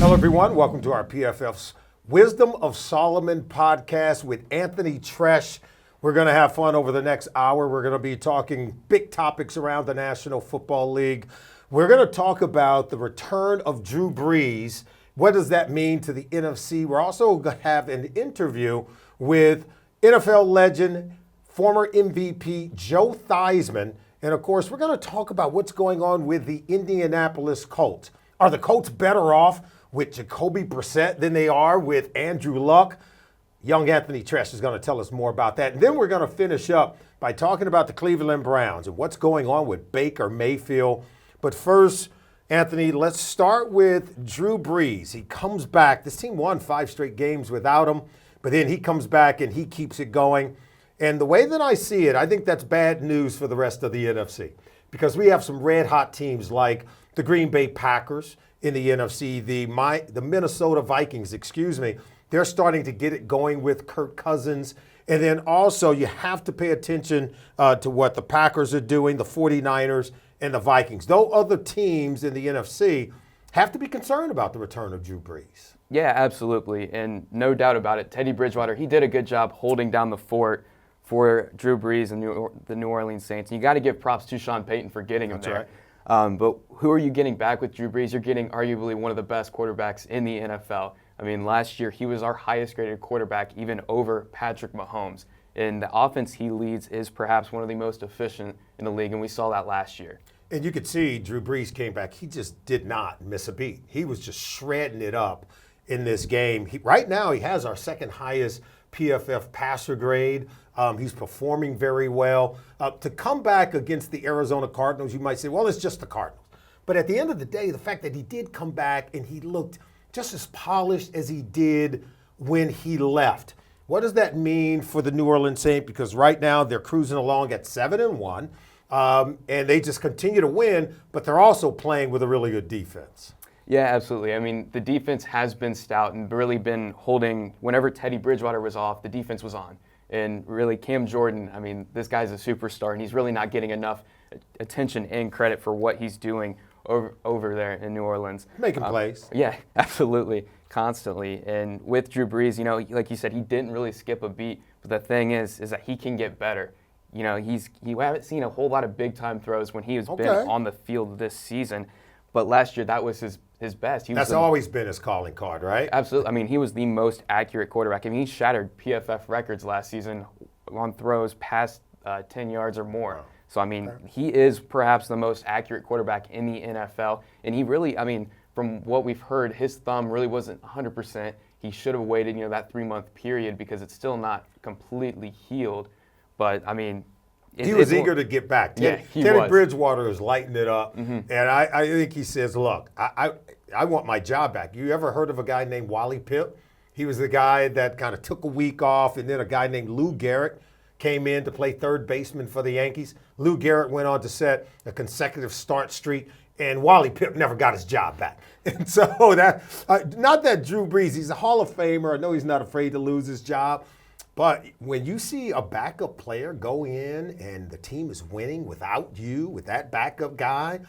Hello, everyone. Welcome to our PFF's Wisdom of Solomon podcast with Anthony Treash. We're going to have fun over the next hour. We're going to be talking big topics around the National Football League. We're going to talk about the return of Drew Brees. What does that mean to the NFC? We're also going to have an interview with NFL legend, former MVP Joe Theismann. And, of course, we're going to talk about what's going on with the Indianapolis Colts. Are the Colts better off with Jacoby Brissett than they are with Andrew Luck? Young Anthony Treash is going to tell us more about that. And then we're going to finish up by talking about the Cleveland Browns and what's going on with Baker Mayfield. But first, Anthony, let's start with Drew Brees. He comes back. This team won 5 straight games without him, but then he comes back and he keeps it going. And the way that I see it, I think that's bad news for the rest of the NFC because we have some red-hot teams like the Green Bay Packers in the NFC, the Minnesota Vikings, they're starting to get it going with Kirk Cousins. And then also you have to pay attention to what the Packers are doing, the 49ers, and the Vikings. Those other teams in the NFC have to be concerned about the return of Drew Brees. Yeah, absolutely. And no doubt about it, Teddy Bridgewater, he did a good job holding down the fort for Drew Brees and the New Orleans Saints. And you got to give props to Sean Payton for getting him there. Right. But who are you getting back with Drew Brees? You're getting arguably one of the best quarterbacks in the NFL. I mean, last year he was our highest graded quarterback, even over Patrick Mahomes. And the offense he leads is perhaps one of the most efficient in the league, and we saw that last year. And you could see Drew Brees came back. He just did not miss a beat. He was just shredding it up in this game. Right now he has our second highest PFF passer grade. He's performing very well. To come back against the Arizona Cardinals, you might say, well, it's just the Cardinals. But at the end of the day, the fact that he did come back and he looked just as polished as he did when he left. What does that mean for the New Orleans Saints? Because right now they're cruising along at 7-1, and they just continue to win, but they're also playing with a really good defense. Yeah, absolutely. I mean, the defense has been stout and really been holding, whenever Teddy Bridgewater was off, the defense was on. And really, Cam Jordan, I mean, this guy's a superstar, and he's really not getting enough attention and credit for what he's doing over there in New Orleans. Making plays. Yeah, absolutely, constantly. And with Drew Brees, you know, like you said, he didn't really skip a beat. But the thing is that he can get better. You know, you haven't seen a whole lot of big-time throws when he has been on the field this season. But last year, that was his best. That's always been his calling card, right? Absolutely. I mean, he was the most accurate quarterback. I mean, he shattered PFF records last season on throws past 10 yards or more. Wow. So, I mean, he is perhaps the most accurate quarterback in the NFL. And he really, I mean, from what we've heard, his thumb really wasn't 100%. He should have waited, that 3-month period because it's still not completely healed. But, I mean, he was eager to get back. Teddy Bridgewater is lighting it up. Mm-hmm. And I think he says, look, I want my job back. You ever heard of a guy named Wally Pipp? He was the guy that kind of took a week off, and then a guy named Lou Gehrig came in to play third baseman for the Yankees. Lou Gehrig went on to set a consecutive start streak, and Wally Pipp never got his job back. And so not that Drew Brees, he's a Hall of Famer. I know he's not afraid to lose his job. But when you see a backup player go in and the team is winning without you, with that backup guy,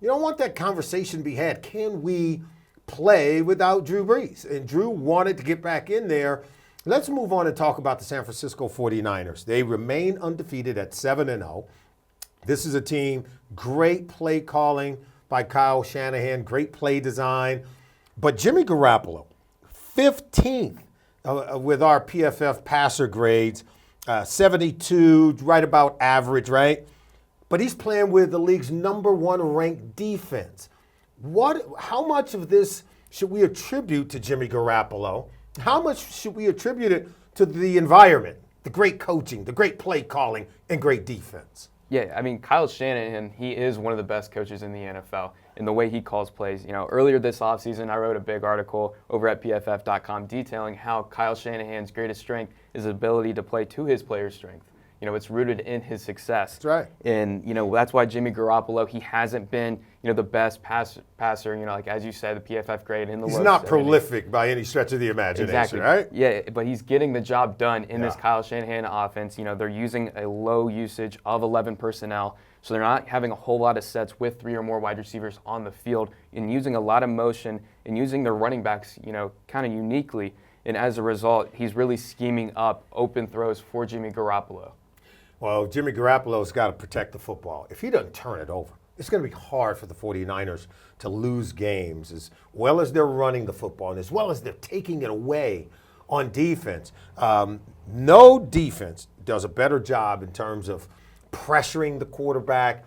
you don't want that conversation to be had. Can we play without Drew Brees? And Drew wanted to get back in there. Let's move on and talk about the San Francisco 49ers. They remain undefeated at 7-0. This is a team, great play calling by Kyle Shanahan, great play design. But Jimmy Garoppolo, 15th. With our PFF passer grades, 72, right about average, right? But he's playing with the league's #1 ranked defense. How much of this should we attribute to Jimmy Garoppolo? How much should we attribute it to the environment, the great coaching, the great play calling, and great defense? Yeah, I mean, Kyle Shanahan, he is one of the best coaches in the NFL in the way he calls plays. Earlier this offseason, I wrote a big article over at PFF.com detailing how Kyle Shanahan's greatest strength is his ability to play to his players' strength. It's rooted in his success. That's right. And, that's why Jimmy Garoppolo, he hasn't been, the best passer, like as you said, the PFF grade in the He's low not 70s. Prolific by any stretch of the imagination, exactly. Right? Yeah, but he's getting the job done in this Kyle Shanahan offense. They're using a low usage of 11 personnel. So they're not having a whole lot of sets with 3 or more wide receivers on the field and using a lot of motion and using their running backs, kind of uniquely. And as a result, he's really scheming up open throws for Jimmy Garoppolo. Well, Jimmy Garoppolo's got to protect the football. If he doesn't turn it over, it's going to be hard for the 49ers to lose games as well as they're running the football and as well as they're taking it away on defense. No defense does a better job in terms of pressuring the quarterback,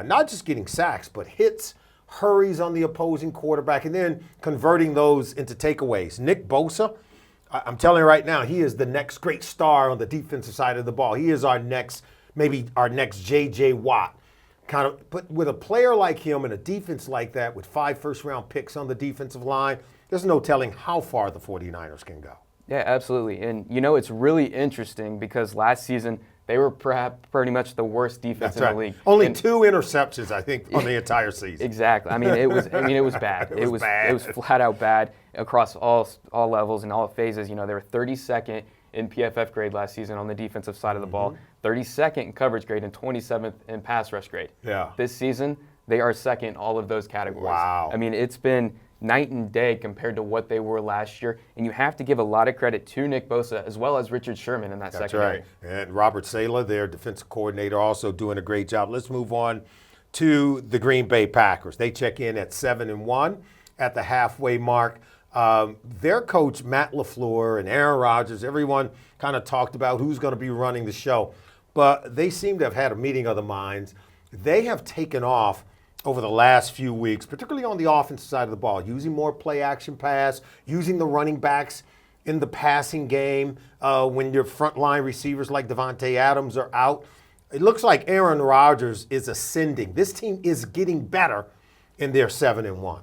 not just getting sacks, but hits, hurries on the opposing quarterback, and then converting those into takeaways. Nick Bosa, I'm telling you right now, he is the next great star on the defensive side of the ball. He is maybe our next J.J. Watt. But with a player like him and a defense like that with 5 first-round picks on the defensive line, there's no telling how far the 49ers can go. Yeah, absolutely. And, it's really interesting because last season they were perhaps pretty much the worst defense in the league. Only 2 interceptions, I think, on the entire season. Exactly. It was bad. It was flat out bad across all levels and all phases. They were 32nd in PFF grade last season on the defensive side of the ball, 32nd in coverage grade, and 27th in pass rush grade. Yeah. This season, they are second in all of those categories. Wow. It's been night and day compared to what they were last year, and you have to give a lot of credit to Nick Bosa as well as Richard Sherman in that secondary. That's right. And Robert Saleh, their defensive coordinator, also doing a great job. Let's move on to the Green Bay Packers. They check in at 7-1 at the halfway mark. Their coach, Matt LaFleur, and Aaron Rodgers, everyone kind of talked about who's going to be running the show. But they seem to have had a meeting of the minds. They have taken off over the last few weeks, particularly on the offensive side of the ball, using more play-action pass, using the running backs in the passing game when your frontline receivers like Davante Adams are out. It looks like Aaron Rodgers is ascending. This team is getting better, and they're 7-1.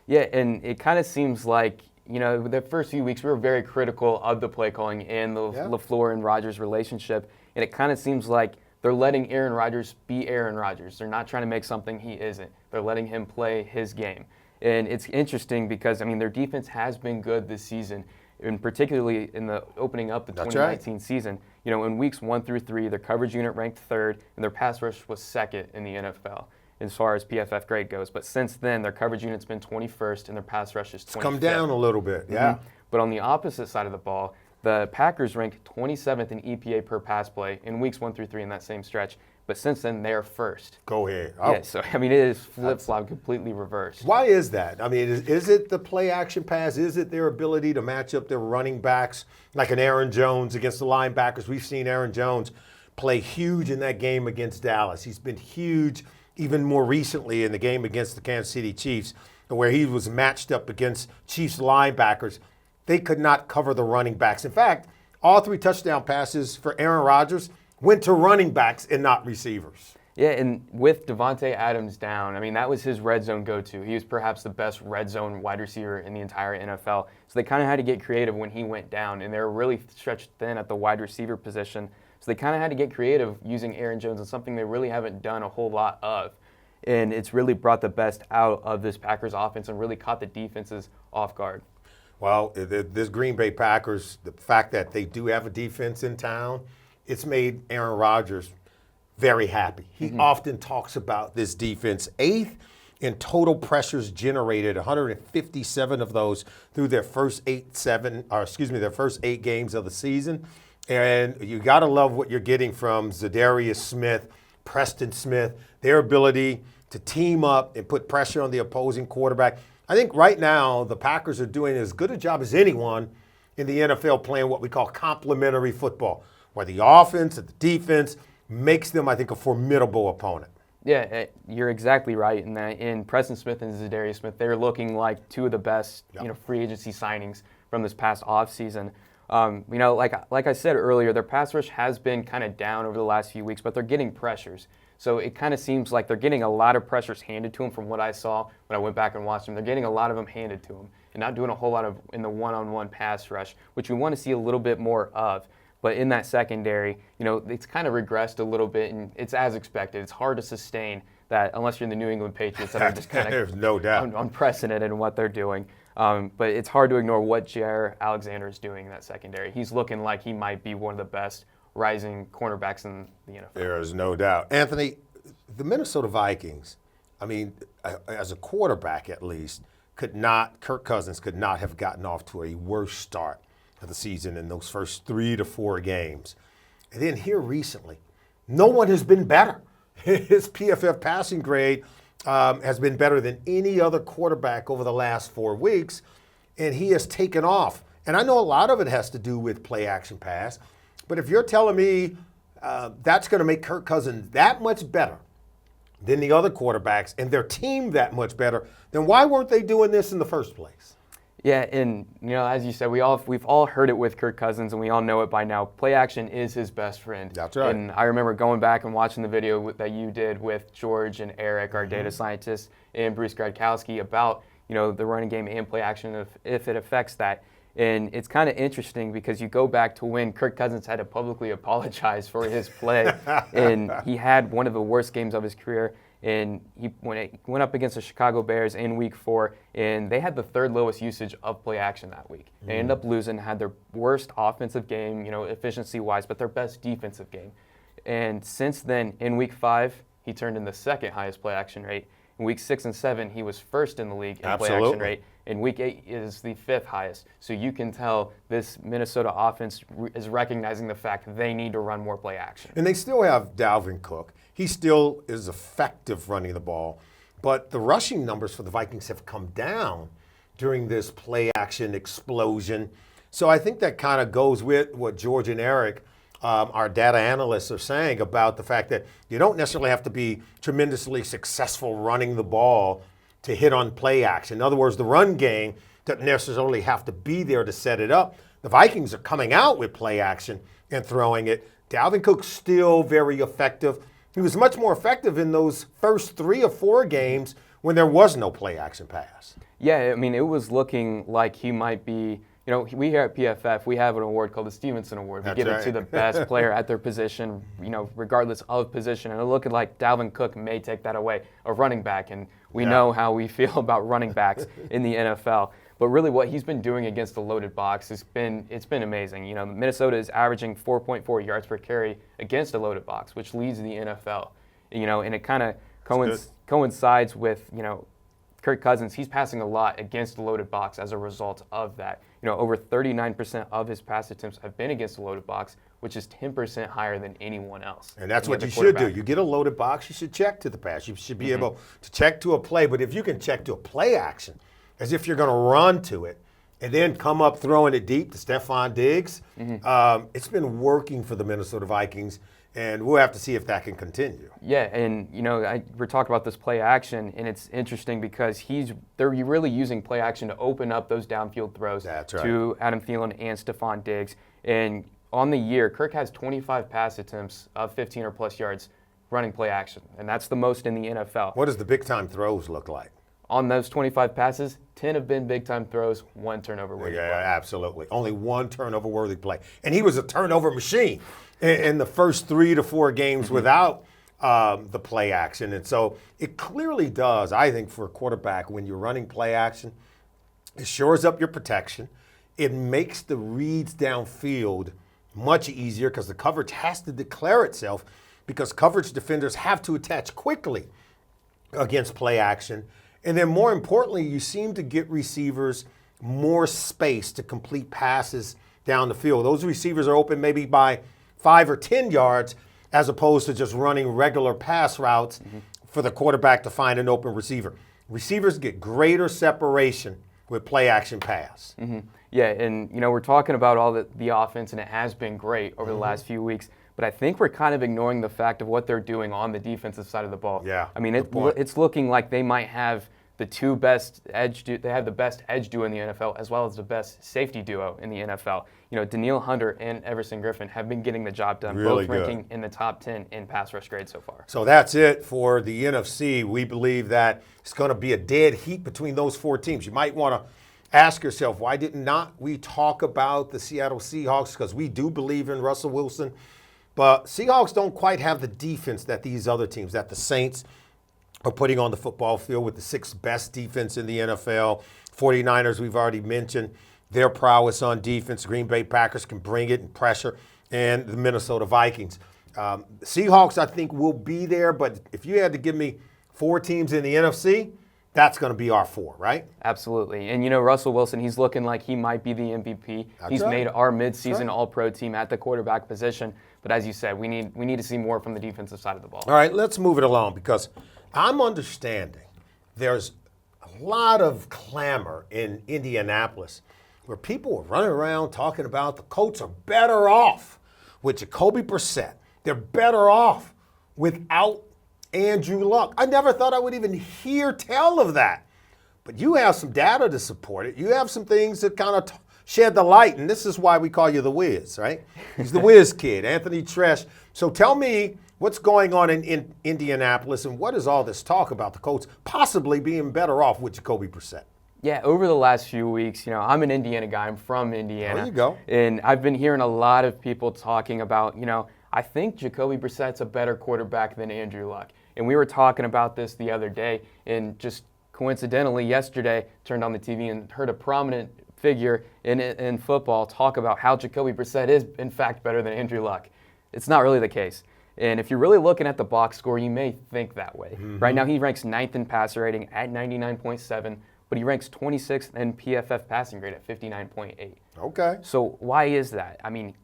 Yeah, and it kind of seems like, the first few weeks we were very critical of the play calling and the LaFleur and Rodgers relationship, and it kind of seems like they're letting Aaron Rodgers be Aaron Rodgers. They're not trying to make something he isn't. They're letting him play his game. And it's interesting because, their defense has been good this season, and particularly in the opening up the 2019 season. In weeks 1 through 3, their coverage unit ranked 3rd, and their pass rush was 2nd in the NFL as far as PFF grade goes. But since then, their coverage unit's been 21st, and their pass rush is 25th. It's come down a little bit, yeah. Mm-hmm. But on the opposite side of the ball, the Packers ranked 27th in EPA per pass play in weeks 1 through 3 in that same stretch. But since then, they're first. Go ahead. Oh. Yeah, so, it is flip-flop, completely reversed. Why is that? Is it the play-action pass? Is it their ability to match up their running backs like an Aaron Jones against the linebackers? We've seen Aaron Jones play huge in that game against Dallas. He's been huge even more recently in the game against the Kansas City Chiefs, where he was matched up against Chiefs linebackers. They could not cover the running backs. In fact, all 3 touchdown passes for Aaron Rodgers went to running backs and not receivers. Yeah, and with Davante Adams down, that was his red zone go-to. He was perhaps the best red zone wide receiver in the entire NFL. So they kind of had to get creative when he went down, and they were really stretched thin at the wide receiver position. So they kind of had to get creative using Aaron Jones, and something they really haven't done a whole lot of. And it's really brought the best out of this Packers offense and really caught the defenses off guard. Well, this Green Bay Packers, the fact that they do have a defense in town, it's made Aaron Rodgers very happy. He often talks about this defense. 8th in total pressures generated, 157 of those through their first 8 games of the season. And you got to love what you're getting from Zadarius Smith, Preston Smith, their ability to team up and put pressure on the opposing quarterback. I think right now the Packers are doing as good a job as anyone in the NFL playing what we call complementary football, where the offense and the defense makes them, I think, a formidable opponent. Yeah, you're exactly right in that. In Preston Smith and Zadarius Smith, they're looking like 2 of the best, free agency signings from this past offseason. Like I said earlier, their pass rush has been kind of down over the last few weeks, but they're getting pressures. So it kind of seems like they're getting a lot of pressures handed to them from what I saw when I went back and watched them. They're getting a lot of them handed to them and not doing a whole lot of in the one-on-one pass rush, which we want to see a little bit more of. But in that secondary, it's kind of regressed a little bit, and it's as expected. It's hard to sustain that unless you're in the New England Patriots that are just kind of There's no doubt. unprecedented in what they're doing. But it's hard to ignore what Jair Alexander is doing in that secondary. He's looking like he might be one of the best rising cornerbacks in the NFL. There is no doubt. Anthony, the Minnesota Vikings, I mean, as a quarterback at least, Kirk Cousins could not have gotten off to a worse start of the season in those first 3 to 4 games. And then here recently, no one has been better. His PFF passing grade has been better than any other quarterback over the last 4 weeks, and he has taken off. And I know a lot of it has to do with play action pass, but if you're telling me that's going to make Kirk Cousins that much better than the other quarterbacks and their team that much better, then why weren't they doing this in the first place? Yeah, and as you said, we've all heard it with Kirk Cousins, and we all know it by now. Play action is his best friend. That's right. And I remember going back and watching the video that you did with George and Eric, our data scientists, and Bruce Gradkowski about the running game and play action if it affects that. And it's kind of interesting because you go back to when Kirk Cousins had to publicly apologize for his play, and he had one of the worst games of his career. And he went up against the Chicago Bears in Week 4, and they had the 3rd lowest usage of play action that week. They ended up losing, had their worst offensive game, efficiency-wise, but their best defensive game. And since then, in Week 5, he turned in the 2nd highest play action rate. In Week 6 and 7, he was 1st in the league in play action rate. In Week 8 is the 5th highest. So you can tell this Minnesota offense is recognizing the fact they need to run more play action. And they still have Dalvin Cook. He still is effective running the ball. But the rushing numbers for the Vikings have come down during this play action explosion. So I think that kind of goes with what George and Eric, our data analysts, are saying about the fact that you don't necessarily have to be tremendously successful running the ball to hit on play action. In other words, the run game doesn't necessarily have to be there to set it up. The Vikings are coming out with play action and throwing it. Dalvin Cook's still very effective. He was much more effective in those first 3 or 4 games when there was no play action pass. Yeah, I mean, it was looking like he might be, we here at PFF, we have an award called the Stevenson Award. We give it to the best player at their position, regardless of position. And it looked like Dalvin Cook may take that away, a running back. And we know how we feel about running backs in the NFL. But really what he's been doing against the loaded box it's been amazing. Minnesota is averaging 4.4 yards per carry against a loaded box, which leads the NFL. And it kind of coincides with, Kirk Cousins. He's passing a lot against the loaded box as a result of that. Over 39% of his pass attempts have been against the loaded box, which is 10% higher than anyone else. And that's what you should do. You get a loaded box, you should check to the pass. You should be able to check to a play. But if you can check to a play action, as if you're going to run to it, and then come up throwing it deep to Stephon Diggs, it's been working for the Minnesota Vikings, and we'll have to see if that can continue. Yeah, and we're talking about this play action, and it's interesting because they're really using play action to open up those downfield throws to Adam Thielen and Stephon Diggs. And on the year, Kirk has 25 pass attempts of 15 or plus yards running play action, and that's the most in the NFL. What does the big-time throws look like? On those 25 passes, 10 have been big-time throws, 1 turnover-worthy play. Yeah, absolutely. Only 1 turnover-worthy play. And he was a turnover machine in the first 3 to 4 games without the play action. And so it clearly does, I think, for a quarterback, when you're running play action, it shores up your protection. It makes the reads downfield much easier because the coverage has to declare itself because coverage defenders have to attach quickly against play action. And then more importantly, you seem to get receivers more space to complete passes down the field. Those receivers are open maybe by 5 or 10 yards as opposed to just running regular pass routes for the quarterback to find an open receiver. Receivers get greater separation with play action pass. Yeah, and we're talking about all the offense, and it has been great over the last few weeks. But I think we're kind of ignoring the fact of what they're doing on the defensive side of the ball. Yeah. I mean, it's looking like they might have the 2 best edge duo. They have the best edge duo in the NFL as well as the best safety duo in the NFL. Danielle Hunter and Everson Griffin have been getting the job done, really both ranking in the top 10 in pass rush grade so far. So that's it for the NFC. We believe that it's going to be a dead heat between those 4 teams. You might want to ask yourself, why did not we talk about the Seattle Seahawks? Because we do believe in Russell Wilson. But Seahawks don't quite have the defense that these other teams, that the Saints are putting on the football field with the 6th best defense in the NFL. 49ers, we've already mentioned their prowess on defense. Green Bay Packers can bring it and pressure, and the Minnesota Vikings. Seahawks, I think, will be there, but if you had to give me 4 teams in the NFC, that's going to be our 4, right? Absolutely. And, Russell Wilson, he's looking like he might be the MVP. He's made our midseason All-Pro team at the quarterback position. But as you said, we need to see more from the defensive side of the ball. All right, let's move it along because I'm understanding there's a lot of clamor in Indianapolis where people are running around talking about the Colts are better off with Jacoby Brissett. They're better off without Andrew Luck. I never thought I would even hear tell of that. But you have some data to support it. You have some things that kind of shed the light, and this is why we call you the Wiz, right? He's the Wiz kid, Anthony Treash. So tell me what's going on in Indianapolis, and what is all this talk about the Colts possibly being better off with Jacoby Brissett? Yeah, over the last few weeks, I'm an Indiana guy. I'm from Indiana. There you go. And I've been hearing a lot of people talking about, I think Jacoby Brissett's a better quarterback than Andrew Luck. And we were talking about this the other day, and just coincidentally yesterday turned on the TV and heard a prominent figure in football talk about how Jacoby Brissett is, in fact, better than Andrew Luck. It's not really the case. And if you're really looking at the box score, you may think that way. Mm-hmm. Right now, he ranks 9th in passer rating at 99.7, but he ranks 26th in PFF passing grade at 59.8. Okay. So why is that? I mean,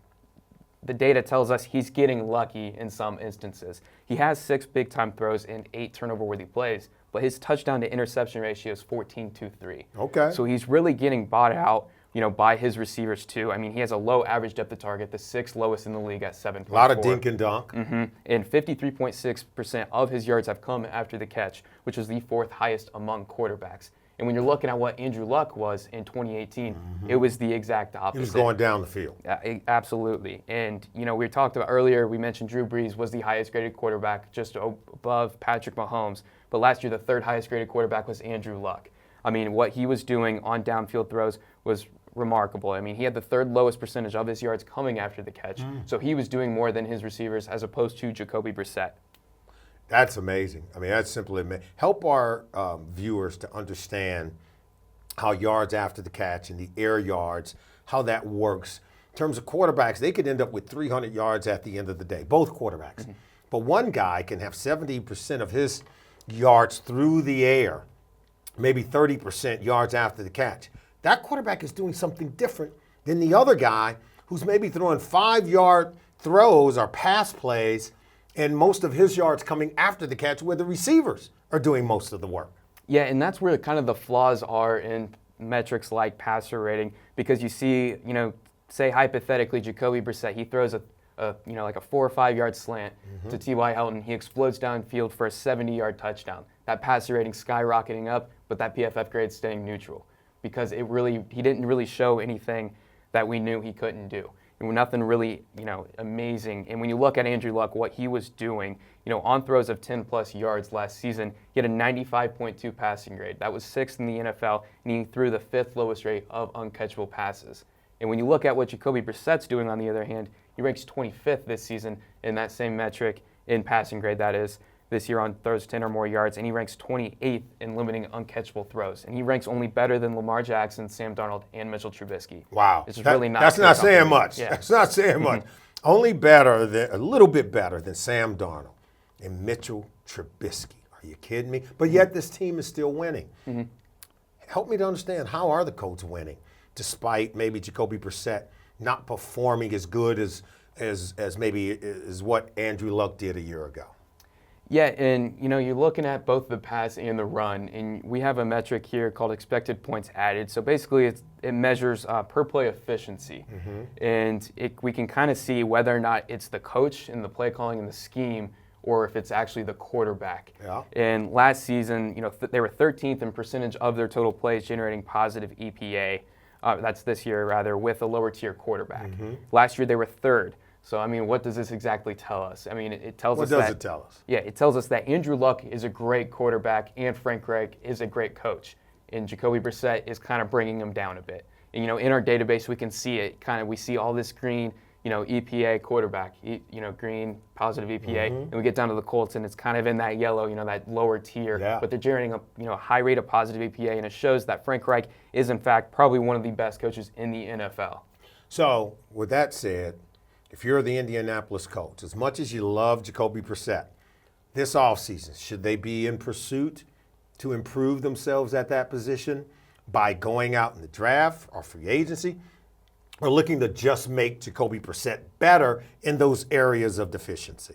the data tells us he's getting lucky in some instances. He has 6 big-time throws and 8 turnover-worthy plays, but his touchdown to interception ratio is 14-3. Okay. So he's really getting bought out, by his receivers too. I mean, he has a low average depth of target, the 6th lowest in the league at 7.4. A lot of dink and dunk. Mm-hmm. And 53.6% of his yards have come after the catch, which is the 4th highest among quarterbacks. And when you're looking at what Andrew Luck was in 2018, it was the exact opposite. He was going down the field. Absolutely. And, we talked about earlier, we mentioned Drew Brees was the highest graded quarterback, just above Patrick Mahomes. But last year, the 3rd highest graded quarterback was Andrew Luck. I mean, what he was doing on downfield throws was remarkable. I mean, he had the 3rd lowest percentage of his yards coming after the catch. So he was doing more than his receivers as opposed to Jacoby Brissett. That's amazing. I mean, that's simply amazing. Help our viewers to understand how yards after the catch and the air yards, how that works. In terms of quarterbacks, they could end up with 300 yards at the end of the day, both quarterbacks. Mm-hmm. But one guy can have 70% of his yards through the air, maybe 30% yards after the catch. That quarterback is doing something different than the other guy who's maybe throwing 5-yard throws or pass plays, and most of his yards coming after the catch where the receivers are doing most of the work. Yeah, and that's where kind of the flaws are in metrics like passer rating, because you see, say hypothetically Jacoby Brissett, he throws like a 4 or 5 yard slant to T.Y. Hilton. He explodes downfield for a 70-yard touchdown. That passer rating skyrocketing up, but that PFF grade staying neutral because he didn't really show anything that we knew he couldn't do. Nothing really, amazing. And when you look at Andrew Luck, what he was doing, on throws of 10-plus yards last season, he had a 95.2 passing grade. That was 6th in the NFL, and he threw the 5th lowest rate of uncatchable passes. And when you look at what Jacoby Brissett's doing, on the other hand, he ranks 25th this season in that same metric in passing grade, that is, this year on throws 10 or more yards, and he ranks 28th in limiting uncatchable throws. And he ranks only better than Lamar Jackson, Sam Darnold, and Mitchell Trubisky. Wow. It's really not. That's not saying much. Yeah. That's not saying much. Only a little bit better than Sam Darnold and Mitchell Trubisky. Are you kidding me? But yet this team is still winning. Help me to understand, how are the Colts winning despite maybe Jacoby Brissett not performing as good as what Andrew Luck did a year ago? Yeah, and you're looking at both the pass and the run, and we have a metric here called expected points added. So basically, it measures per play efficiency, and we can kind of see whether or not it's the coach and the play calling and the scheme, or if it's actually the quarterback. Yeah. And last season, they were 13th in percentage of their total plays generating positive EPA. That's this year, rather, with a lower tier quarterback. Last year, they were 3rd. So, I mean, what does this exactly tell us? I mean, it tells us that... What does it tell us? Yeah, it tells us that Andrew Luck is a great quarterback and Frank Reich is a great coach. And Jacoby Brissett is kind of bringing him down a bit. And, in our database, we can see it. We see all this green, EPA quarterback, green, positive EPA. And we get down to the Colts, and it's kind of in that yellow, that lower tier. Yeah. But they're generating a high rate of positive EPA, and it shows that Frank Reich is, in fact, probably one of the best coaches in the NFL. So, with that said, if you're the Indianapolis Colts, as much as you love Jacoby Brissett, this offseason, should they be in pursuit to improve themselves at that position by going out in the draft or free agency, or looking to just make Jacoby Brissett better in those areas of deficiency?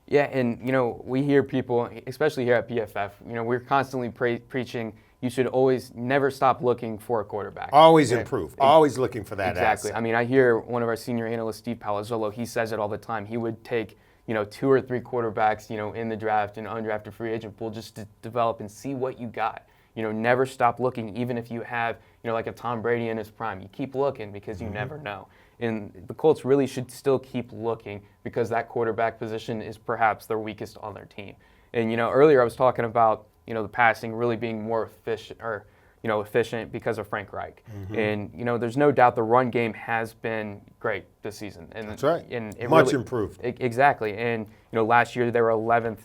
Yeah, and, we hear people, especially here at PFF, we're constantly preaching you should always never stop looking for a quarterback. Always improve. Always looking for that Exactly. asset. I mean, I hear one of our senior analysts, Steve Palazzolo, he says it all the time. He would take, 2 or 3 quarterbacks, in the draft and undrafted free agent pool just to develop and see what you got. Never stop looking, even if you have, like a Tom Brady in his prime. You keep looking because you never know. And the Colts really should still keep looking because that quarterback position is perhaps their weakest on their team. And, earlier I was talking about, the passing really being more efficient because of Frank Reich. And, there's no doubt the run game has been great this season. And, that's right. And it Much really, improved. Exactly. And, last year they were 11th,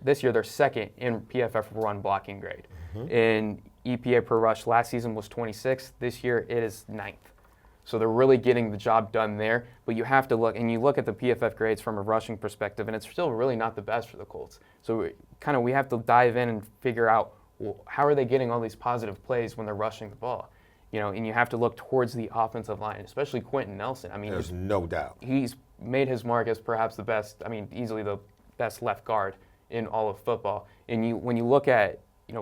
this year they're second in PFF run blocking grade. And EPA per rush last season was 26th. This year it is 9th. So they're really getting the job done there. But you have to look, and you look at the PFF grades from a rushing perspective, and it's still really not the best for the Colts. So we have to dive in and figure out, well, how are they getting all these positive plays when they're rushing the ball? And you have to look towards the offensive line, especially Quentin Nelson. I mean, there's no doubt. He's made his mark as perhaps the best, easily the best left guard in all of football. And when you look at,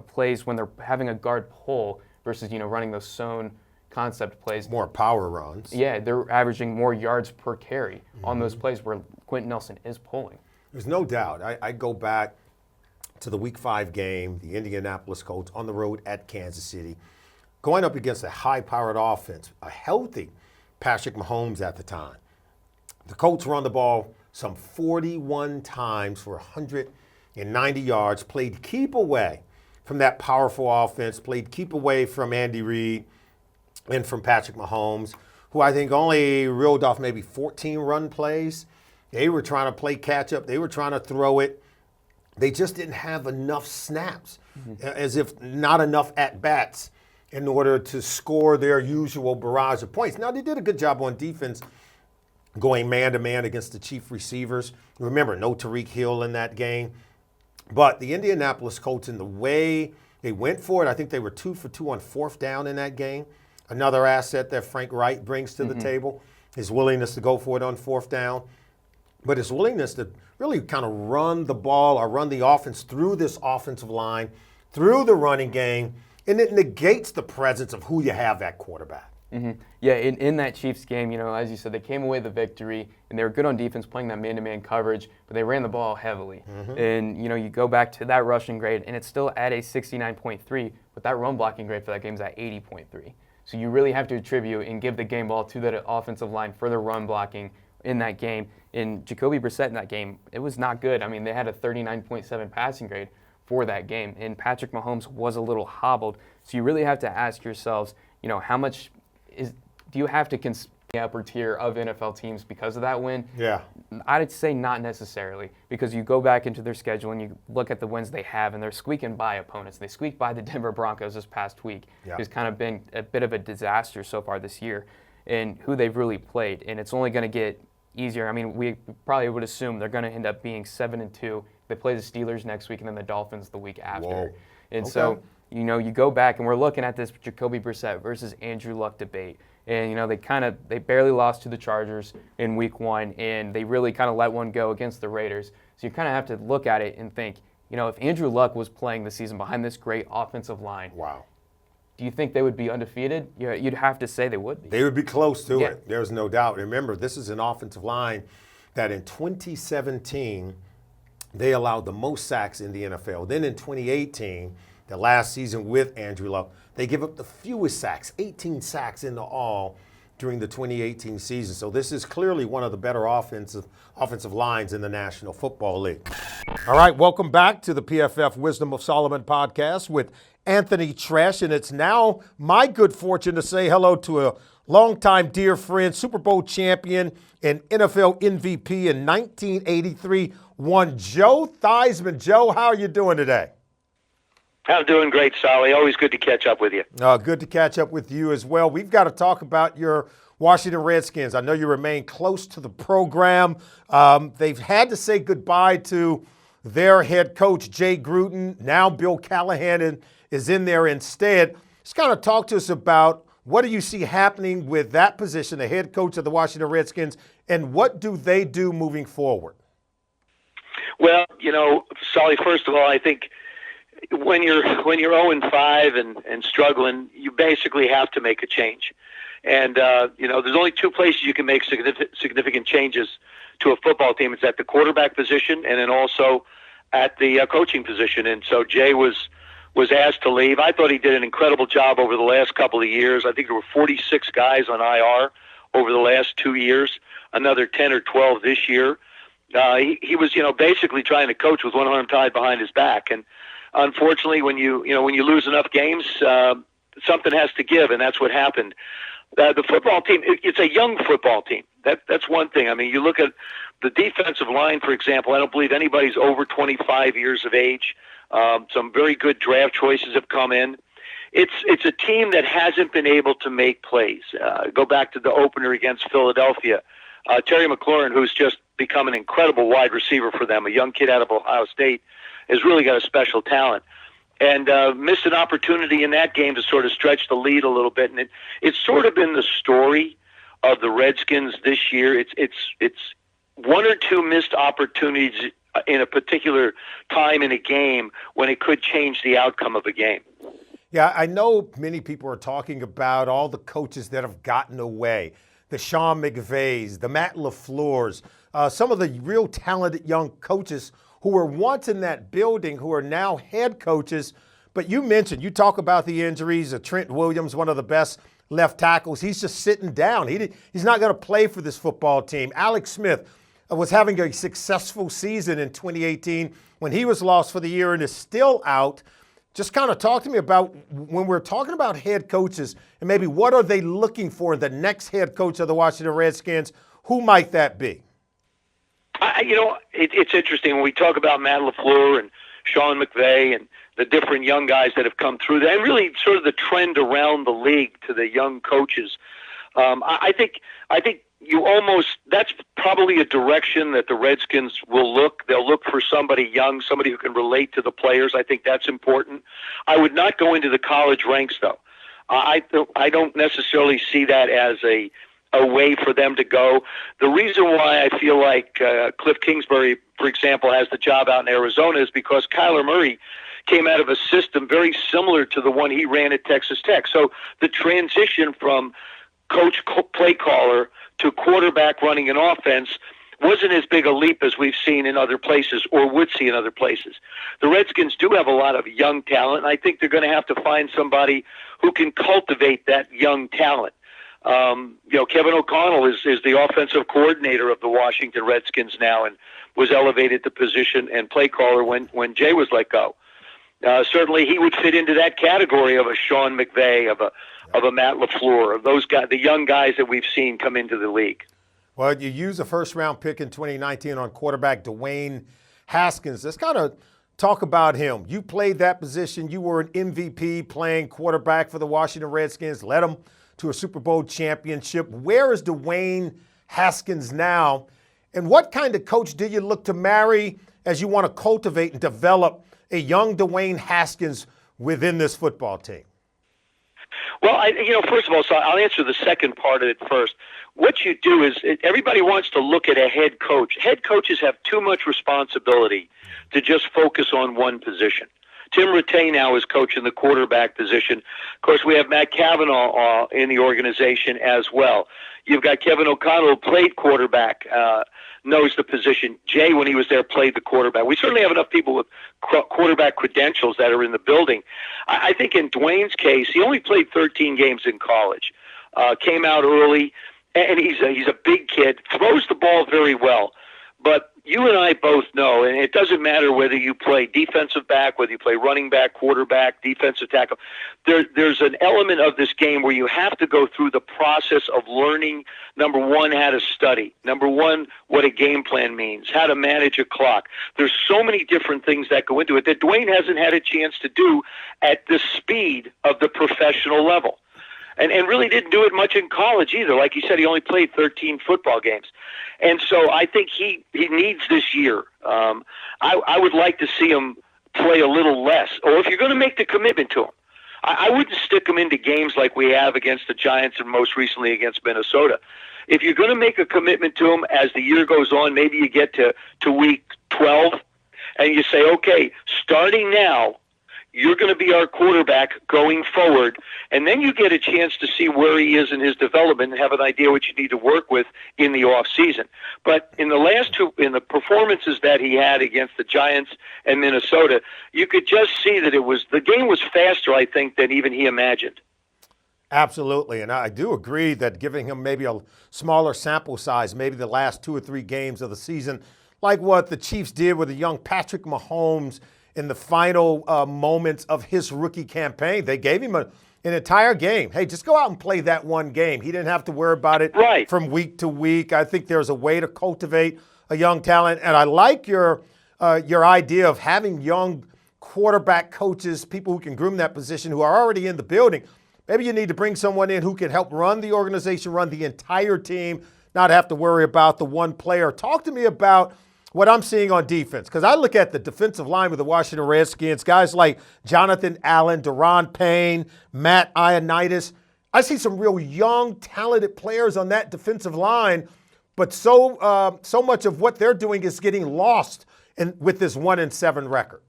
plays when they're having a guard pull versus, running those zone concept plays. More power runs. Yeah, they're averaging more yards per carry on those plays where Quentin Nelson is pulling. There's no doubt. I go back to the Week 5 game, the Indianapolis Colts on the road at Kansas City, going up against a high-powered offense, a healthy Patrick Mahomes at the time. The Colts run the ball some 41 times for 190 yards, played keep away from that powerful offense, played keep away from Andy Reid and from Patrick Mahomes, who I think only reeled off maybe 14 run plays. They were trying to play catch-up. They were trying to throw it. They just didn't have enough snaps, as if not enough at-bats in order to score their usual barrage of points. Now, they did a good job on defense going man-to-man against the chief receivers. Remember, no Tyreek Hill in that game. But the Indianapolis Colts, in the way they went for it, I think they were 2 for 2 on 4th down in that game. Another asset that Frank Reich brings to the table, his willingness to go for it on 4th down, but his willingness to really kind of run the ball or run the offense through this offensive line, through the running game, and it negates the presence of who you have at quarterback. Yeah, in that Chiefs game, as you said, they came away with the victory, and they were good on defense playing that man-to-man coverage, but they ran the ball heavily. And, you go back to that rushing grade, and it's still at a 69.3, but that run blocking grade for that game is at 80.3. So you really have to attribute and give the game ball to that offensive line for the run blocking in that game. And Jacoby Brissett in that game, it was not good. I mean, they had a 39.7 passing grade for that game, and Patrick Mahomes was a little hobbled. So you really have to ask yourselves, how much do you have to consider the upper tier of NFL teams because of that win? Yeah. I'd say not necessarily, because you go back into their schedule and you look at the wins they have, and they're squeaking by opponents. They squeaked by the Denver Broncos this past week, who's kind of been a bit of a disaster so far this year, and who they've really played. And it's only going to get easier. I mean, we probably would assume they're going to end up being 7-2. They play the Steelers next week and then the Dolphins the week after. Whoa. And so, you go back and we're looking at this Jacoby Brissett versus Andrew Luck debate. And, they barely lost to the Chargers in week 1, and they really kind of let one go against the Raiders. So you kind of have to look at it and think, if Andrew Luck was playing this season behind this great offensive line, do you think they would be undefeated? You'd have to say they would be. They would be close to it. There's no doubt. Remember, this is an offensive line that in 2017, they allowed the most sacks in the NFL. Then in 2018, the last season with Andrew Luck, they give up the fewest sacks, 18 sacks in the all during the 2018 season. So this is clearly one of the better offensive lines in the National Football League. All right, welcome back to the PFF Wisdom of Solomon podcast with Anthony Treash. And it's now my good fortune to say hello to a longtime dear friend, Super Bowl champion and NFL MVP in 1983, one Joe Theisman. Joe, how are you doing today? I'm doing great, Solly. Always good to catch up with you. Good to catch up with you as well. We've got to talk about your Washington Redskins. I know you remain close to the program. They've had to say goodbye to their head coach, Jay Gruden. Now Bill Callahan is in there instead. Just kind of talk to us about what do you see happening with that position, the head coach of the Washington Redskins, and what do they do moving forward? Well, Solly, first of all, I think when you're 0-5 and struggling, you basically have to make a change. And there's only two places you can make significant changes to a football team. It's at the quarterback position and then also at the coaching position. And so Jay was asked to leave. I thought he did an incredible job over the last couple of years. I think there were 46 guys on IR over the last 2 years, another 10 or 12 this year. He was, basically trying to coach with one arm tied behind his back. And unfortunately, when you lose enough games, something has to give, and that's what happened. The football team, it's a young football team. That's one thing. I mean, you look at the defensive line, for example. I don't believe anybody's over 25 years of age. Some very good draft choices have come in. It's a team that hasn't been able to make plays. Go back to the opener against Philadelphia. Terry McLaurin, who's just become an incredible wide receiver for them, a young kid out of Ohio State, has really got a special talent. And missed an opportunity in that game to sort of stretch the lead a little bit. And it's sort of been the story of the Redskins this year. It's one or two missed opportunities in a particular time in a game when it could change the outcome of a game. Yeah, I know many people are talking about all the coaches that have gotten away, the Sean McVays, the Matt LaFleurs, some of the real talented young coaches who were once in that building who are now head coaches. But you talk about the injuries. Trent Williams, one of the best left tackles, he's just sitting down. He's not going to play for this football team. Alex Smith was having a successful season in 2018 when he was lost for the year and is still out. Just kind of talk to me about when we're talking about head coaches and maybe what are they looking for in the next head coach of the Washington Redskins? Who might that be? It's interesting when we talk about Matt LaFleur and Sean McVay and the different young guys that have come through that, and really sort of the trend around the league to the young coaches. I think that's probably a direction that the Redskins will look. They'll look for somebody young, somebody who can relate to the players. I think that's important. I would not go into the college ranks, though. I don't necessarily see that as a way for them to go. The reason why I feel like Cliff Kingsbury, for example, has the job out in Arizona is because Kyler Murray came out of a system very similar to the one he ran at Texas Tech. So the transition from coach, play caller to quarterback running an offense wasn't as big a leap as we've seen in other places or would see in other places. The Redskins do have a lot of young talent, and I think they're going to have to find somebody who can cultivate that young talent. Kevin O'Connell is the offensive coordinator of the Washington Redskins now and was elevated to position and play caller when Jay was let go. Certainly he would fit into that category of a Sean McVay, of a Matt LaFleur, of those guys, the young guys that we've seen come into the league. Well, you used a first-round pick in 2019 on quarterback Dwayne Haskins. Let's kind of talk about him. You played that position. You were an MVP playing quarterback for the Washington Redskins, led them to a Super Bowl championship. Where is Dwayne Haskins now? And what kind of coach do you look to marry as you want to cultivate and develop a young Dwayne Haskins within this football team? Well, first of all, so I'll answer the second part of it first. What you do is everybody wants to look at a head coach. Head coaches have too much responsibility to just focus on one position. Tim Rattay now is coaching the quarterback position. Of course, we have Matt Cavanaugh in the organization as well. You've got Kevin O'Connell, who played quarterback, knows the position. Jay, when he was there, played the quarterback. We certainly have enough people with quarterback credentials that are in the building. I think in Dwayne's case, he only played 13 games in college, came out early, and he's a big kid, throws the ball very well. But you and I both know, and it doesn't matter whether you play defensive back, whether you play running back, quarterback, defensive tackle, there's an element of this game where you have to go through the process of learning, number one, how to study, number one, what a game plan means, how to manage a clock. There's so many different things that go into it that Dwayne hasn't had a chance to do at the speed of the professional level. And really didn't do it much in college either. Like you said, he only played 13 football games. And so I think he needs this year. I would like to see him play a little less. Or if you're going to make the commitment to him, I wouldn't stick him into games like we have against the Giants and most recently against Minnesota. If you're going to make a commitment to him as the year goes on, maybe you get to week 12 and you say, okay, starting now, you're going to be our quarterback going forward, and then you get a chance to see where he is in his development and have an idea what you need to work with in the off season. But in the last two, in the performances that he had against the Giants and Minnesota, you could just see that the game was faster, I think, than even he imagined. Absolutely, and I do agree that giving him maybe a smaller sample size, maybe the last 2 or 3 games of the season, like what the Chiefs did with the young Patrick Mahomes in the final moments of his rookie campaign. They gave him an entire game. Hey, just go out and play that one game. He didn't have to worry about it from week to week. I think there's a way to cultivate a young talent, and I like your idea of having young quarterback coaches, people who can groom that position, who are already in the building. Maybe you need to bring someone in who can help run the organization, run the entire team, not have to worry about the one player. Talk to me about what I'm seeing on defense, because I look at the defensive line with the Washington Redskins, guys like Jonathan Allen, Daron Payne, Matt Ioannidis. I see some real young, talented players on that defensive line, but so much of what they're doing is getting lost with this 1-7 record.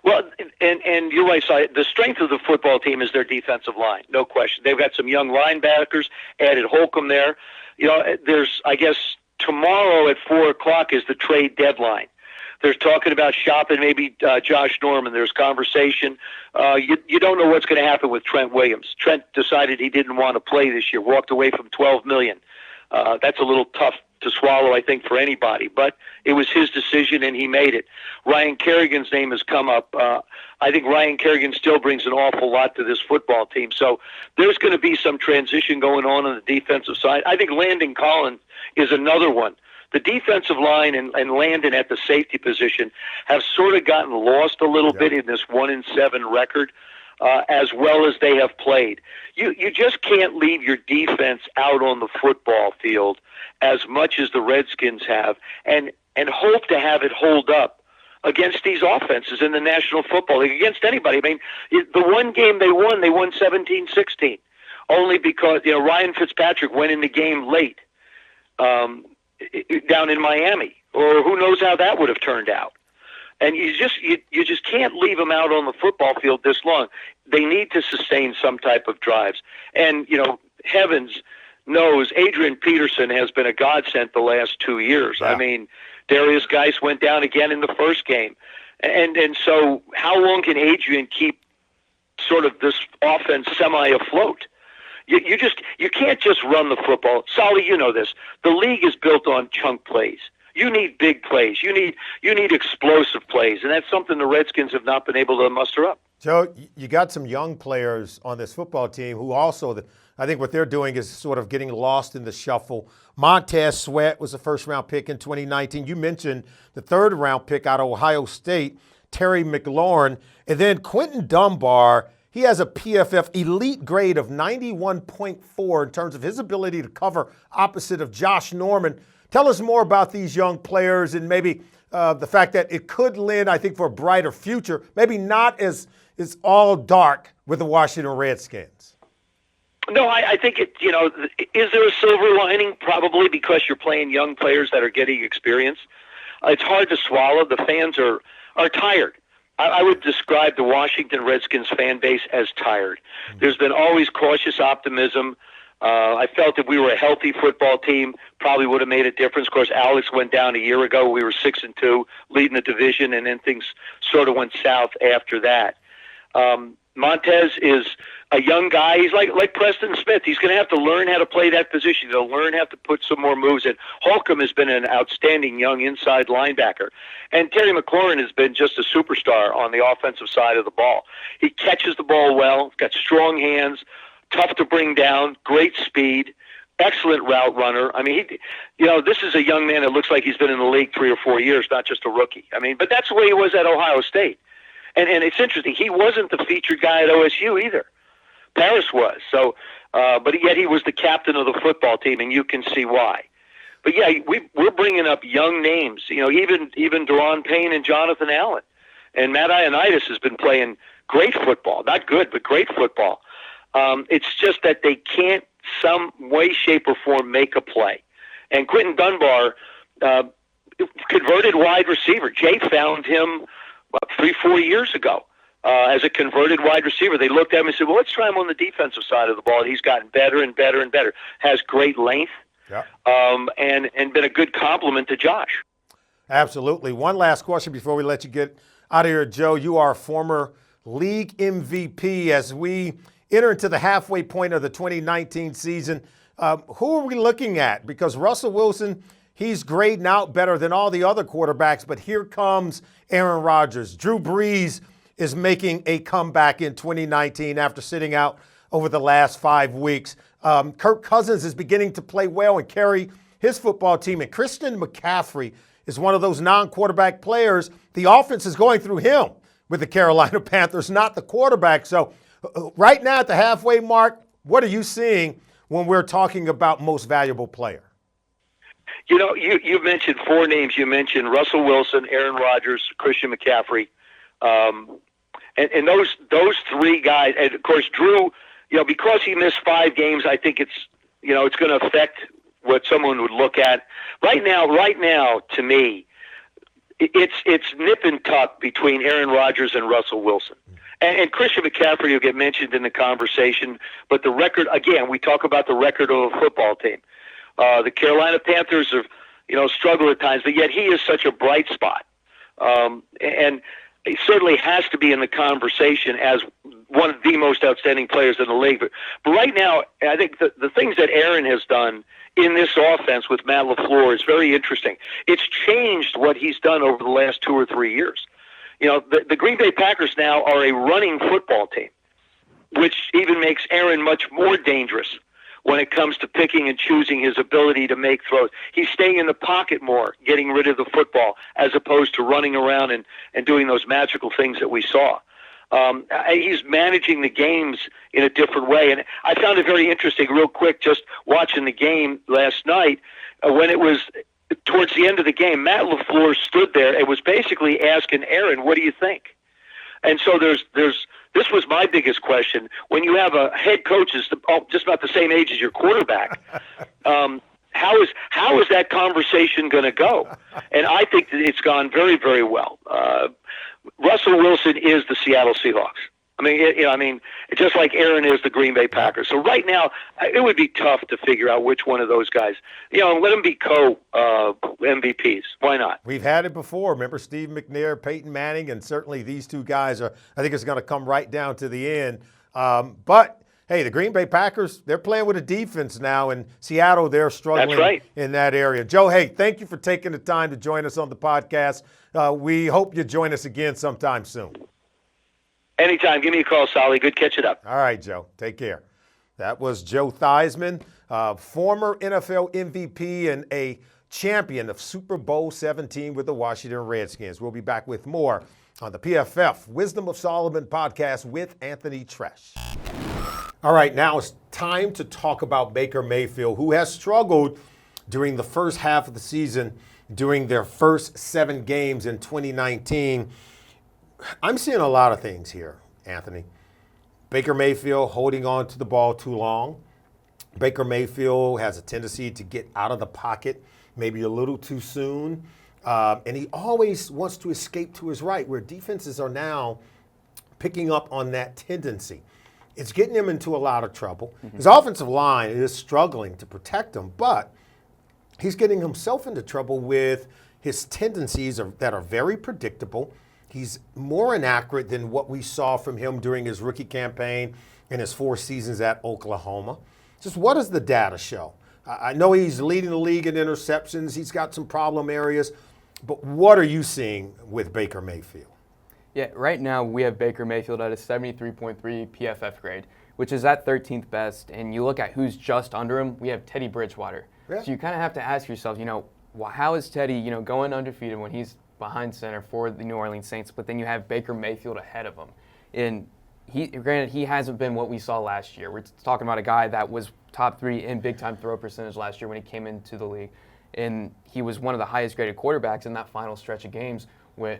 Well, and you're right, Si. The strength of the football team is their defensive line, no question. They've got some young linebackers, added Holcomb there. You know, there's, I guess, tomorrow at 4:00 is the trade deadline. They're talking about shopping maybe Josh Norman. There's conversation. You don't know what's going to happen with Trent Williams. Trent decided he didn't want to play this year, walked away from $12 million. That's a little tough to swallow, I think, for anybody. But it was his decision, and he made it. Ryan Kerrigan's name has come up. I think Ryan Kerrigan still brings an awful lot to this football team. So there's going to be some transition going on the defensive side. I think Landon Collins is another one. The defensive line and Landon at the safety position have sort of gotten lost a little bit in this 1-7 record, as well as they have played. You just can't leave your defense out on the football field as much as the Redskins have and hope to have it hold up against these offenses in the National Football League, against anybody. I mean, the one game they won 17-16, only because Ryan Fitzpatrick went in the game late down in Miami, or who knows how that would have turned out. And you just can't leave them out on the football field this long. They need to sustain some type of drives. And, heavens knows Adrian Peterson has been a godsend the last 2 years. Yeah. I mean, Darius Geis went down again in the first game. And so how long can Adrian keep sort of this offense semi-afloat? You can't just run the football. Solly, you know this. The league is built on chunk plays. You need big plays. You need explosive plays, and that's something the Redskins have not been able to muster up. Joe, you got some young players on this football team who also, I think what they're doing is sort of getting lost in the shuffle. Montez Sweat was a first-round pick in 2019. You mentioned the third-round pick out of Ohio State, Terry McLaurin. And then Quentin Dunbar, he has a PFF elite grade of 91.4 in terms of his ability to cover opposite of Josh Norman. Tell us more about these young players and maybe the fact that it could lend, I think, for a brighter future, maybe not as all dark with the Washington Redskins. No, I think is there a silver lining? Probably, because you're playing young players that are getting experience. It's hard to swallow. The fans are tired. I would describe the Washington Redskins fan base as tired. There's been always cautious optimism. I felt if we were a healthy football team, probably would have made a difference. Of course, Alex went down a year ago. We were 6-2, leading the division, and then things sort of went south after that. Montez is a young guy. He's like Preston Smith. He's going to have to learn how to play that position. He'll learn how to put some more moves in. Holcomb has been an outstanding young inside linebacker. And Terry McLaurin has been just a superstar on the offensive side of the ball. He catches the ball well, got strong hands, tough to bring down, great speed, excellent route runner. I mean, this is a young man that looks like he's been in the league 3 or 4 years, not just a rookie. I mean, but that's the way he was at Ohio State. And it's interesting. He wasn't the featured guy at OSU either. Paris was. So, but yet he was the captain of the football team, and you can see why. But yeah, we're bringing up young names. Even Deron Payne and Jonathan Allen, and Matt Ioannidis has been playing great football. Not good, but great football. It's just that they can't, some way, shape, or form, make a play. And Quentin Dunbar, converted wide receiver. Jay found him 3-4 years ago as a converted wide receiver. They looked at him and said, well, let's try him on the defensive side of the ball. And he's gotten better and better and better. Has great length, and been a good compliment to Josh. Absolutely. One last question before we let you get out of here, Joe. You are a former league MVP. As we enter into the halfway point of the 2019 season, who are we looking at? Because Russell Wilson, he's grading out better than all the other quarterbacks, but here comes Aaron Rodgers. Drew Brees is making a comeback in 2019 after sitting out over the last 5 weeks. Kirk Cousins is beginning to play well and carry his football team. And Christian McCaffrey is one of those non-quarterback players. The offense is going through him with the Carolina Panthers, not the quarterback. So right now at the halfway mark, what are you seeing when we're talking about most valuable player? You mentioned 4 names. You mentioned Russell Wilson, Aaron Rodgers, Christian McCaffrey, and those 3 guys. And of course, Drew. Because he missed 5 games, I think it's going to affect what someone would look at. Right now, to me, it's nip and tuck between Aaron Rodgers and Russell Wilson. And Christian McCaffrey will get mentioned in the conversation. But the record, again, we talk about the record of a football team. The Carolina Panthers have, struggled at times, but yet he is such a bright spot. And he certainly has to be in the conversation as one of the most outstanding players in the league. But right now, I think the things that Aaron has done in this offense with Matt LaFleur is very interesting. It's changed what he's done over the last 2 or 3 years. The Green Bay Packers now are a running football team, which even makes Aaron much more dangerous when it comes to picking and choosing his ability to make throws. He's staying in the pocket more, getting rid of the football, as opposed to running around and doing those magical things that we saw. He's managing the games in a different way. And I found it very interesting, real quick, just watching the game last night, when it was towards the end of the game, Matt LaFleur stood there and was basically asking Aaron, what do you think? And so this was my biggest question. When you have a head coach that's just about the same age as your quarterback, how is that conversation going to go? And I think that it's gone very, very well. Russell Wilson is the Seattle Seahawks. I mean, just like Aaron is the Green Bay Packers. So right now, it would be tough to figure out which one of those guys. Let them be co-MVPs. Why not? We've had it before. Remember Steve McNair, Peyton Manning, and certainly these 2 guys I think it's going to come right down to the end. But hey, the Green Bay Packers, they're playing with a defense now, and Seattle, they're struggling in that area. Joe, hey, thank you for taking the time to join us on the podcast. We hope you join us again sometime soon. Anytime. Give me a call, Solly. Good catching up. All right, Joe. Take care. That was Joe Theisman, former NFL MVP and a champion of Super Bowl 17 with the Washington Redskins. We'll be back with more on the PFF Wisdom of Solomon podcast with Anthony Treash. All right, now it's time to talk about Baker Mayfield, who has struggled during the first half of the season, during their first 7 games in 2019. I'm seeing a lot of things here, Anthony. Baker Mayfield holding on to the ball too long. Baker Mayfield has a tendency to get out of the pocket maybe a little too soon. And he always wants to escape to his right, where defenses are now picking up on that tendency. It's getting him into a lot of trouble. Mm-hmm. His offensive line is struggling to protect him, but he's getting himself into trouble with his tendencies that are very predictable. He's more inaccurate than what we saw from him during his rookie campaign and his 4 seasons at Oklahoma. Just what does the data show? I know he's leading the league in interceptions. He's got some problem areas. But what are you seeing with Baker Mayfield? Yeah, right now we have Baker Mayfield at a 73.3 PFF grade, which is at 13th best. And you look at who's just under him, we have Teddy Bridgewater. Yeah. So you kind of have to ask yourself, how is Teddy, going undefeated when he's behind center for the New Orleans Saints, but then you have Baker Mayfield ahead of him. And granted, he hasn't been what we saw last year. We're talking about a guy that was top 3 in big-time throw percentage last year when he came into the league. And he was one of the highest graded quarterbacks in that final stretch of games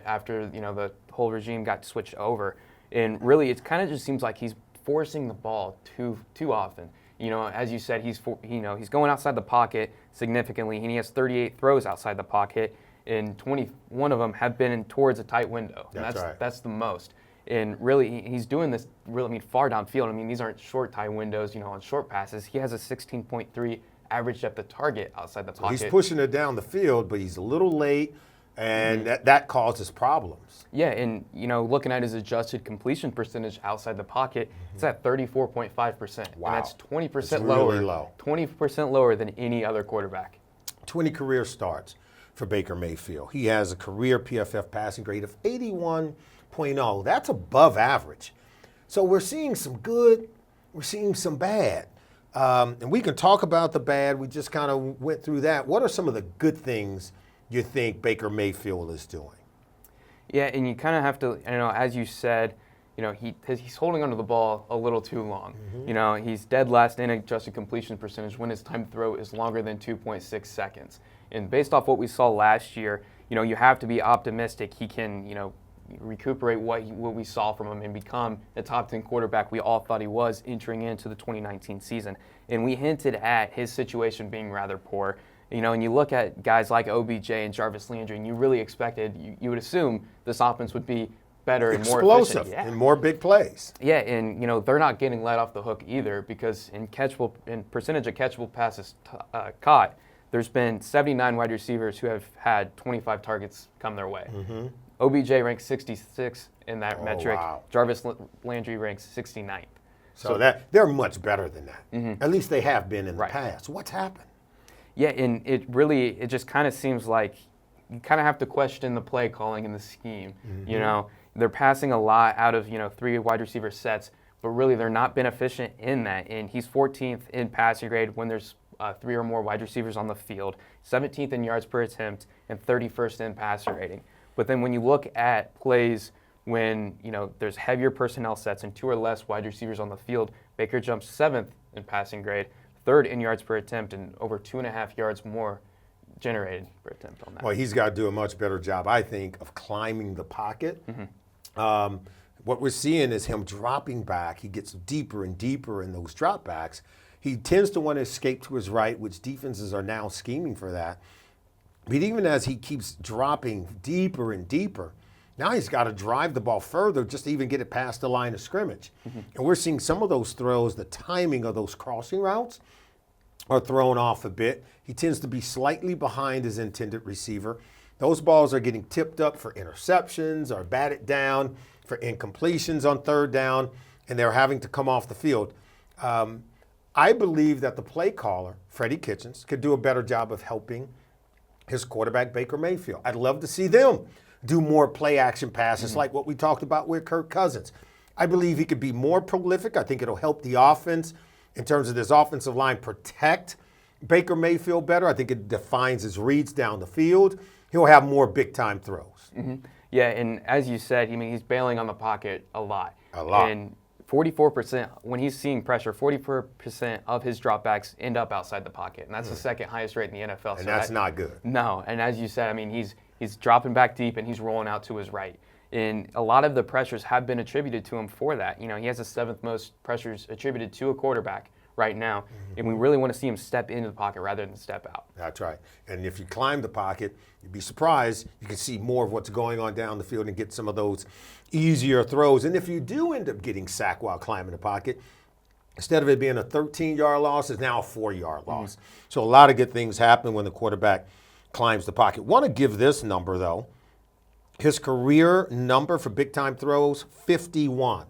after, the whole regime got switched over. And really, it kind of just seems like he's forcing the ball too often. As you said, he's going outside the pocket significantly, and he has 38 throws outside the pocket, and 21 of them have been towards a tight window. That's right. That's the most. And really, he's doing this far downfield. These aren't short tight windows, on short passes. He has a 16.3 average depth of target outside the pocket. He's pushing it down the field, but he's a little late, and that causes problems. Yeah, and, looking at his adjusted completion percentage outside the pocket, it's at 34.5%. Wow. And that's 20% really low. 20% lower than any other quarterback. 20 career starts for Baker Mayfield. He has a career PFF passing grade of 81.0. That's above average. So we're seeing some good, we're seeing some bad. And we can talk about the bad. We just kind of went through that. What are some of the good things you think Baker Mayfield is doing? Yeah, and you kind of have to, as you said, he's holding onto the ball a little too long. He's dead last in adjusted completion percentage when his time to throw is longer than 2.6 seconds. And based off what we saw last year, you have to be optimistic he can, recuperate what we saw from him and become the top 10 quarterback we all thought he was entering into the 2019 season. And we hinted at his situation being rather poor. And you look at guys like OBJ and Jarvis Landry, and you really expected, you would assume this offense would be better and more explosive, efficient. and more big plays. Yeah, and they're not getting let off the hook either, because in percentage of catchable passes caught, there's been 79 wide receivers who have had 25 targets come their way. OBJ ranks 66 in that metric. Wow. Jarvis Landry ranks 69th. So that they're much better than that. At least they have been in the past. What's happened? Yeah, and it just kind of seems like you kind of have to question the play calling and the scheme. They're passing a lot out of 3 wide receiver sets, but really they're not been efficient in that. And he's 14th in passing grade when there's 3 or more wide receivers on the field, 17th in yards per attempt, and 31st in passer rating. But then when you look at plays when there's heavier personnel sets and 2 or less wide receivers on the field, Baker jumps 7th in passing grade, 3rd in yards per attempt, and over 2.5 yards more generated per attempt on that. Well, he's got to do a much better job, I think, of climbing the pocket. What we're seeing is him dropping back. He gets deeper and deeper in those drop backs. He tends to want to escape to his right, which defenses are now scheming for that. But even as he keeps dropping deeper and deeper, now he's got to drive the ball further just to even get it past the line of scrimmage. And we're seeing some of those throws, the timing of those crossing routes are thrown off a bit. He tends to be slightly behind his intended receiver. Those balls are getting tipped up for interceptions or batted down for incompletions on 3rd down, and they're having to come off the field. I believe that the play caller, Freddie Kitchens, could do a better job of helping his quarterback, Baker Mayfield. I'd love to see them do more play action passes like what we talked about with Kirk Cousins. I believe he could be more prolific. I think it'll help the offense in terms of this offensive line protect Baker Mayfield better. I think it defines his reads down the field. He'll have more big-time throws. Yeah, and as you said, he's bailing on the pocket a lot. And 44%, when he's seeing pressure, 44% of his dropbacks end up outside the pocket. And that's the 2nd highest rate in the NFL. And that's not good. No, and as you said, he's dropping back deep and he's rolling out to his right. And a lot of the pressures have been attributed to him for that. He has the 7th most pressures attributed to a quarterback right now. And we really want to see him step into the pocket rather than step out. That's right. And if you climb the pocket, you'd be surprised. You can see more of what's going on down the field and get some of those easier throws. And if you do end up getting sacked while climbing the pocket, instead of it being a 13-yard loss, it's now a 4-yard loss. So a lot of good things happen when the quarterback climbs the pocket. Want to give this number, though. His career number for big-time throws, 51.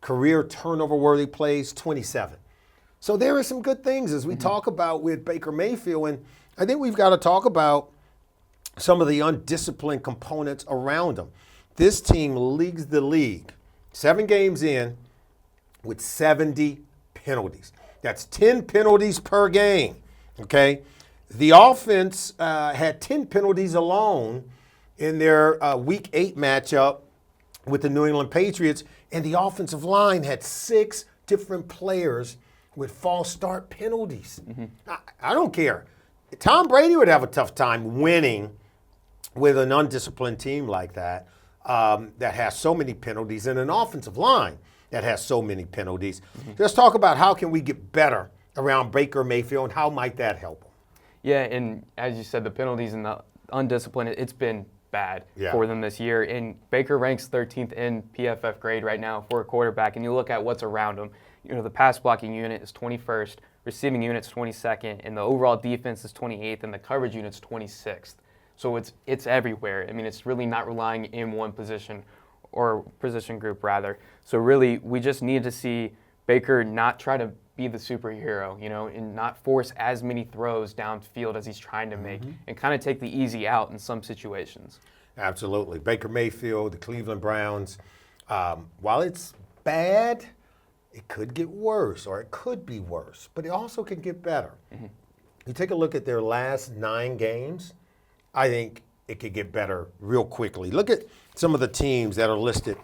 Career turnover-worthy plays, 27. So there are some good things as we talk about with Baker Mayfield, and I think we've got to talk about some of the undisciplined components around him. This team leads the league 7 games in with 70 penalties. That's 10 penalties per game, okay? The offense had 10 penalties alone in their Week 8 matchup with the New England Patriots, and the offensive line had 6 different players with false start penalties. I don't care. Tom Brady would have a tough time winning with an undisciplined team like that, that has so many penalties, and an offensive line that has so many penalties. Let's talk about how can we get better around Baker Mayfield, and how might that help him? Yeah, and as you said, the penalties and the undisciplined, it's been bad for them this year. And Baker ranks 13th in PFF grade right now for a quarterback, and you look at what's around him. The pass blocking unit is 21st, receiving unit's 22nd, and the overall defense is 28th, and the coverage unit's 26th. So it's everywhere. I mean, it's really not relying in one position or position group, rather. So really, we just need to see Baker not try to be the superhero, and not force as many throws downfield as he's trying to make, and kind of take the easy out in some situations. Absolutely. Baker Mayfield, the Cleveland Browns, while it's bad, it could get worse, or it could be worse, but it also can get better. You take a look at their last 9 games, I think it could get better real quickly. Look at some of the teams that are listed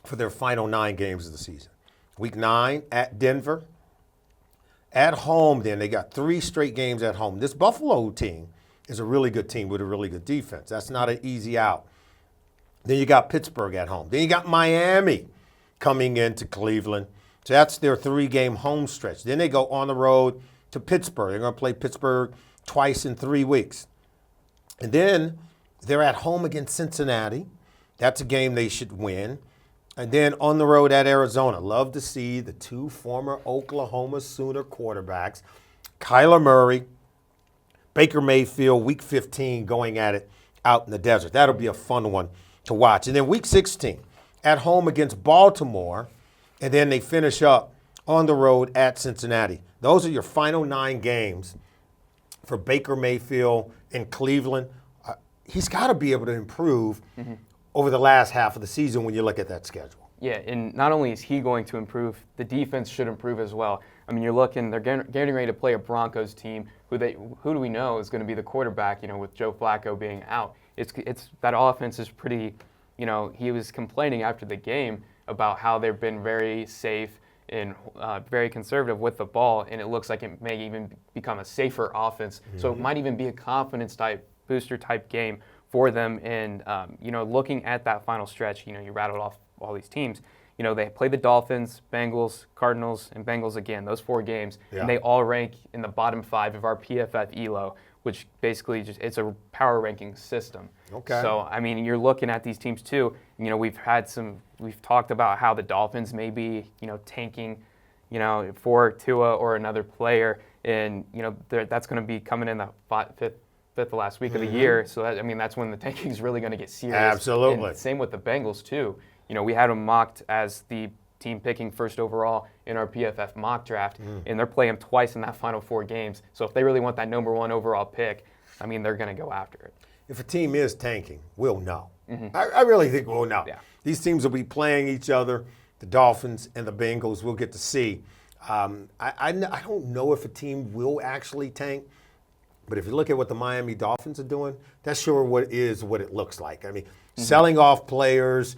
for their final 9 games of the season. Week 9 at Denver. At home, then, they got 3 straight games at home. This Buffalo team is a really good team with a really good defense. That's not an easy out. Then you got Pittsburgh at home. Then you got Miami coming into Cleveland. So that's their 3-game home stretch. Then they go on the road to Pittsburgh. They're going to play Pittsburgh twice in 3 weeks. And then they're at home against Cincinnati. That's a game they should win. And then on the road at Arizona. Love to see the 2 former Oklahoma Sooner quarterbacks, Kyler Murray, Baker Mayfield, Week 15 going at it out in the desert. That'll be a fun one to watch. And then Week 16 at home against Baltimore. And then they finish up on the road at Cincinnati. Those are your final 9 games for Baker Mayfield in Cleveland. He's got to be able to improve over the last half of the season when you look at that schedule. Yeah, and not only is he going to improve, the defense should improve as well. I mean, you're looking, they're getting ready to play a Broncos team who do we know is going to be the quarterback, with Joe Flacco being out. It's that offense is pretty, he was complaining after the game about how they've been very safe and very conservative with the ball, and it looks like it may even become a safer offense. So it might even be a confidence booster type game for them. And looking at that final stretch, you rattled off all these teams. They play the Dolphins, Bengals, Cardinals, and Bengals again. Those 4 games, and they all rank in the bottom 5 of our PFF ELO, which basically it's a power ranking system. Okay. So I mean, you're looking at these teams too. We've talked about how the Dolphins may be tanking, for Tua or another player, and that's going to be coming in the fifth to last week of the year. So that's when the tanking is really going to get serious. Absolutely. And same with the Bengals too. We had them mocked as the team picking first overall in our PFF mock draft, and they're playing twice in that final 4 games. So if they really want that number 1 overall pick, they're going to go after it. If a team is tanking, we'll know. I really think we'll know. Yeah. These teams will be playing each other, the Dolphins and the Bengals. We'll get to see. I don't know if a team will actually tank, but if you look at what the Miami Dolphins are doing, that's sure what it looks like. Selling off players,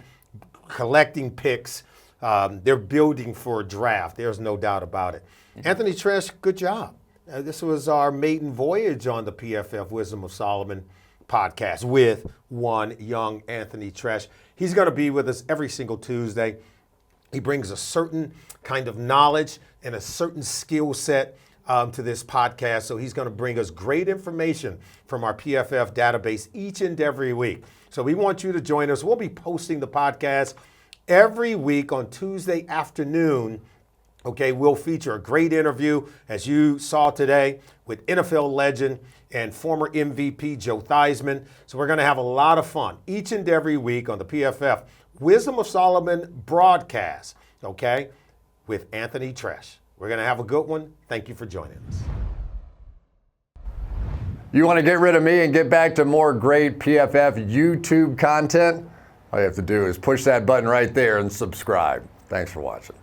collecting picks. They're building for a draft. There's no doubt about it. Anthony Treash, good job. This was our maiden voyage on the PFF Wisdom of Solomon podcast with one young Anthony Treash. He's going to be with us every single Tuesday. He brings a certain kind of knowledge and a certain skill set to this podcast. So he's going to bring us great information from our PFF database each and every week. So we want you to join us. We'll be posting the podcast every week on Tuesday afternoon Okay, we'll feature a great interview, as you saw today, with NFL legend and former MVP Joe Theismann. So we're going to have a lot of fun each and every week on the PFF Wisdom of Solomon broadcast, okay, with Anthony Treash. We're going to have a good one. Thank you for joining us. You want to get rid of me and get back to more great PFF YouTube content? All you have to do is push that button right there and subscribe. Thanks for watching.